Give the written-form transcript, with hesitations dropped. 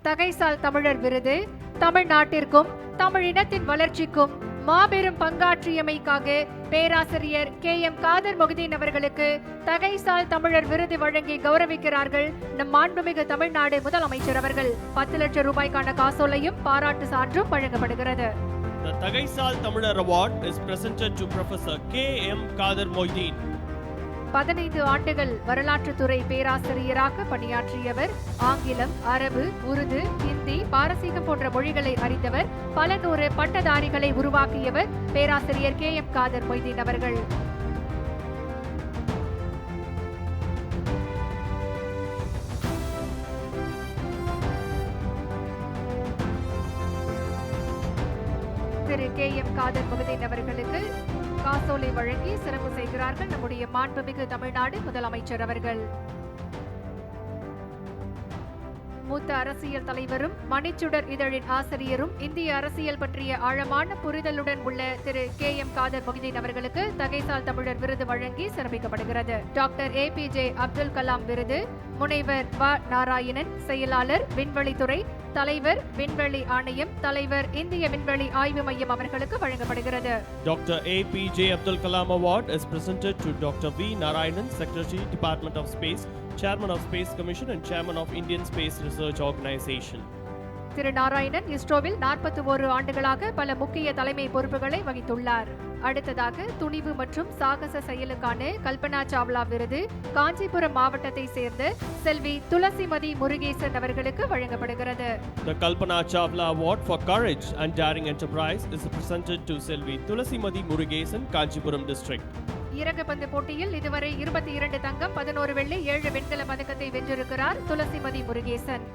தகைசால் தமிழர் விருது தமிழ்நாட்டிற்கும் தமிழினத்தின் வளர்ச்சிக்கும் மாபெரும் பங்காற்றியமைக்காக பேராசிரியர் KM காதர் மொஹிதீன் அவர்களுக்கு தகைசால் தமிழர் விருது வழங்கி கௌரவிக்கிறார்கள் நம் மாண்புமிகு தமிழ்நாடு முதலமைச்சர் அவர்கள். 10 லட்சம் ரூபாய்க்கான காசோலையும் பாராட்டு சான்றும் வழங்கப்படுகிறது. The Thagai-Sal Tamilar Award is presented to Professor KM Kadir Moideen. 15 ஆண்டுகள் வரலாற்றுத்துறை பேராசிரியராக பணியாற்றியவர். ஆங்கிலம், அரபு, உருது, ஹிந்தி, பாரசீகம் போன்ற மொழிகளை அறிந்தவர். பல நூறு பட்டதாரிகளை உருவாக்கியவர் பேராசிரியர் KM காதர் மொய்தீன் அவர்கள். திரு KM காதர் மொஹிதீன் அவர்களுக்கு காசோலை வழங்கி சிறப்பு செய்கிறார்கள் நம்முடைய மாண்புமிகு தமிழ்நாடு முதலமைச்சர் அவர்கள். மூத்த அரசியல் தலைவரும் மணிச்சுடர் இதழின் ஆசிரியரும் இந்திய அரசியல் பற்றிய ஆழமான புரிதலுடன் உள்ள திரு KM காதர் மொஹிதீன் அவர்களுக்கு தகைசால் தமிழர் விருது வழங்கி சிறப்பிக்கப்படுகிறது. டாக்டர் APJ அப்துல் கலாம் விருது முனைவர் வ. நாராயணன், செயலாளர் விண்வெளித்துறை, தலைவர் விண்வெளி ஆணையம், தலைவர் இந்திய விண்வெளி ஆய்வு மையம் அவர்களுக்கு வழங்கப்படுகிறது. Dr. APJ Abdul Kalam Award is presented to Dr. V. Narayanan, Secretary, Department of Space, Chairman of Space Commission and Chairman of Indian Space Research Organization. திரு நாராயணன் இஸ்ரோவில் 41 ஆண்டுகளாக பல முக்கிய தலைமை பொறுப்புகளை வகித்துள்ளார். அடுத்ததாக துணிவு மற்றும் சாகச செயலுக்கான கல்பனா சாவ்லா விருது காஞ்சிபுரம் மாவட்டத்தை சேர்ந்த செல்வி துளசிமதி முருகேசன் அவர்களுக்கு வழங்கப்படுகிறது. The Kalpana Chawla Award for Courage and Daring Enterprise is presented to Selvi Tulasimadhi Murugesan, Kanchipuram District. இறகுப்பந்து போட்டியில் இதுவரை 22 தங்கம், 11 வெள்ளி, 7 வெண்கல பதக்கத்தை வென்றிருக்கிறார் துளசிமதி முருகேசன்.